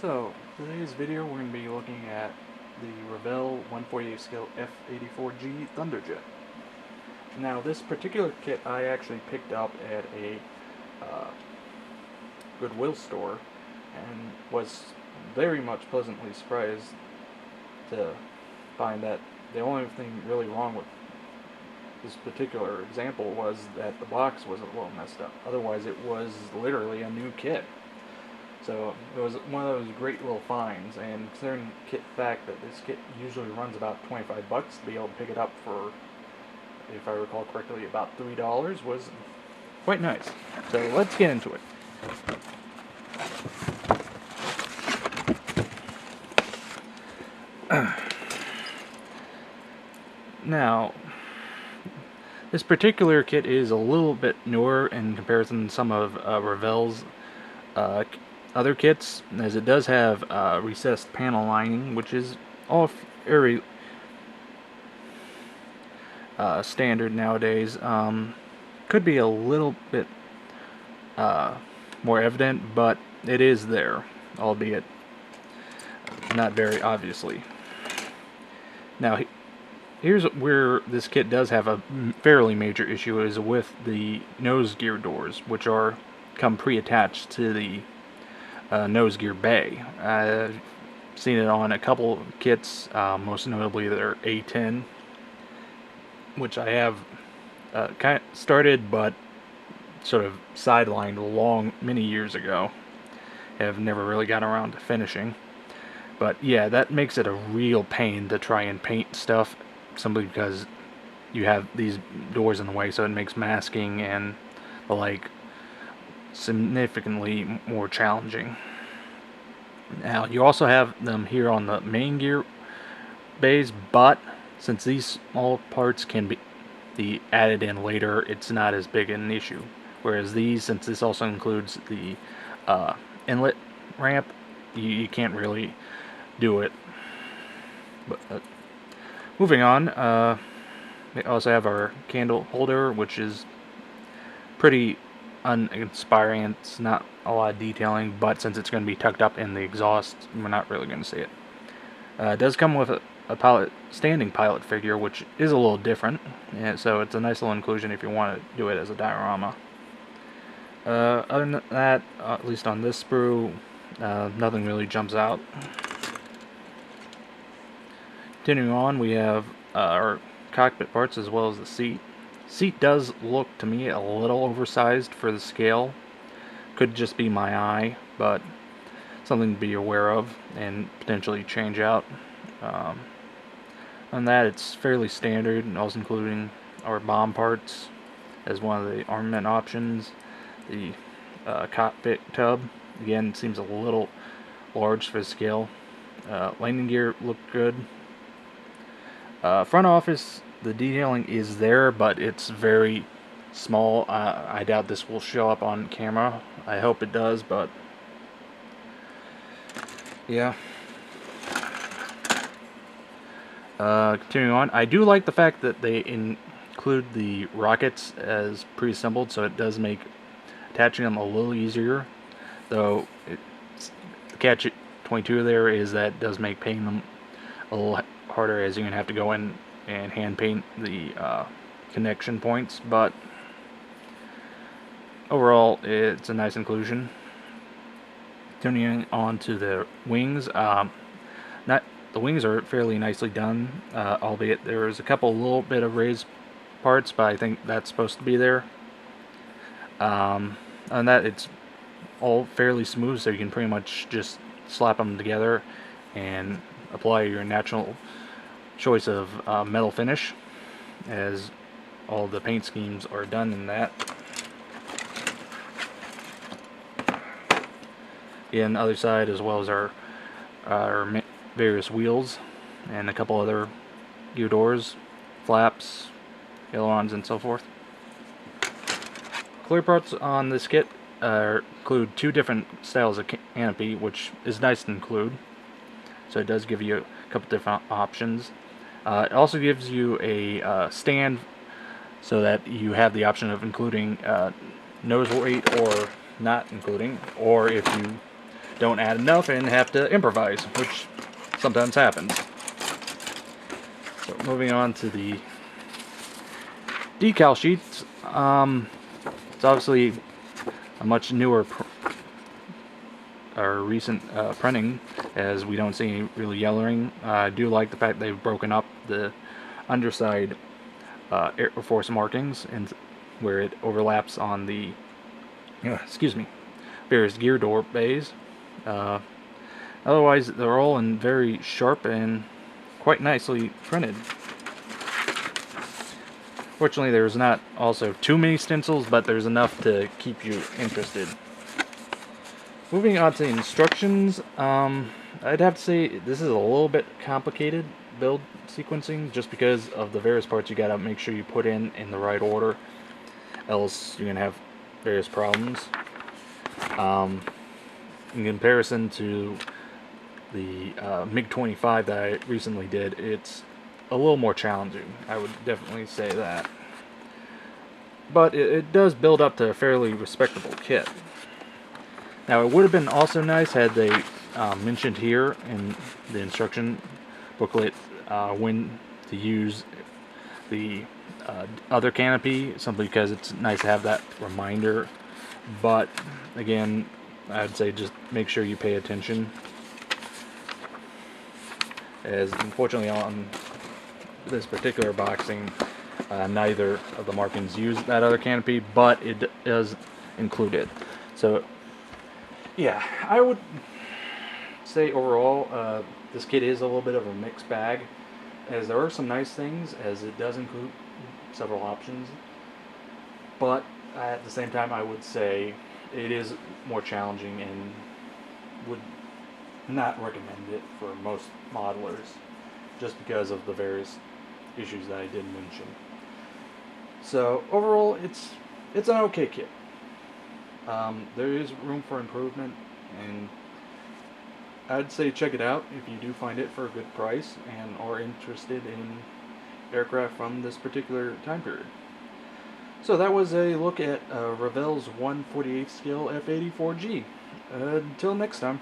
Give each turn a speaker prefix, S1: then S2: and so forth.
S1: So, today's video we're going to be looking at the Revell 148 scale F-84G Thunderjet. Now, this particular kit I actually picked up at a Goodwill store and was very much pleasantly surprised to find that the only thing really wrong with this particular example was that the box was a little messed up. Otherwise, it was literally a new kit. So it was one of those great little finds, and considering the fact that this kit usually runs about $25 to be able to pick it up for, if I recall correctly, about $3 was quite nice. So let's get into it. Now, this particular kit is a little bit newer in comparison to some of Revell's other kits, as it does have recessed panel lining, which is all very standard nowadays. Could be a little bit more evident, but it is there, albeit not very obviously. Now, here's where this kit does have a fairly major issue, is with the nose gear doors, which come pre-attached to the nose gear bay. I've seen it on a couple kits, most notably their A10, which I have kind of started but sort of sidelined many years ago. Have never really got around to finishing. But yeah, that makes it a real pain to try and paint stuff, simply because you have these doors in the way, so it makes masking and the like significantly more challenging. Now, you also have them here on the main gear bays, but since these small parts can be added in later, it's not as big an issue. Whereas these, since this also includes the inlet ramp, you can't really do it. But moving on, we also have our candle holder, which is pretty uninspiring. It's not a lot of detailing, but since it's going to be tucked up in the exhaust, we're not really going to see it. It does come with a standing pilot figure, which is a little different, so it's a nice little inclusion if you want to do it as a diorama. Other than that, at least on this sprue, nothing really jumps out. Continuing on, we have our cockpit parts as well as the seat. Seat does look to me a little oversized for the scale. Could just be my eye, but something to be aware of and potentially change out. On that, it's fairly standard, and also including our bomb parts as one of the armament options. The cockpit tub, again, seems a little large for the scale. Landing gear looked good. Front office, the detailing is there, but it's very small. I doubt this will show up on camera. I hope it does, but yeah. Continuing on, I do like the fact that they include the rockets as pre-assembled, so it does make attaching them a little easier. Though the catch-22 there is that it does make painting them a little harder, as you're going to have to go in and hand paint the connection points, but overall it's a nice inclusion. Turning on to the wings, the wings are fairly nicely done, albeit there's a couple little bit of raised parts, but I think that's supposed to be there. And that, it's all fairly smooth, so you can pretty much just slap them together and apply your natural choice of metal finish, as all the paint schemes are done in that. And the other side, as well as our various wheels and a couple other gear doors, flaps, ailerons, and so forth. Clear parts on this kit include two different styles of canopy, which is nice to include. So it does give you a couple different options. It also gives you a stand, so that you have the option of including nose weight or not including, or if you don't add enough and have to improvise, which sometimes happens. So moving on to the decal sheets. It's obviously a much newer or recent printing, as we don't see any really yellowing. I do like the fact they've broken up the underside Air Force markings and where it overlaps on the various gear door bays. Otherwise, they're all in very sharp and quite nicely printed. Fortunately, there's not also too many stencils, but there's enough to keep you interested. Moving on to instructions, I'd have to say this is a little bit complicated build sequencing, just because of the various parts you gotta make sure you put in the right order, else you're gonna have various problems. In comparison to the MiG-25 that I recently did, it's a little more challenging. I would definitely say that. But it does build up to a fairly respectable kit. Now, it would have been also nice had they mentioned here in the instruction booklet when to use the other canopy, simply because it's nice to have that reminder. But again, I'd say just make sure you pay attention, as unfortunately on this particular boxing, neither of the markings use that other canopy, but it does include it. So yeah, I would say overall this kit is a little bit of a mixed bag, as there are some nice things, as it does include several options, but at the same time I would say it is more challenging and would not recommend it for most modelers, just because of the various issues that I did mention. So overall, it's an okay kit. There is room for improvement, and I'd say check it out if you do find it for a good price and are interested in aircraft from this particular time period. So that was a look at Revell's 1/48 scale F-84G. Until next time.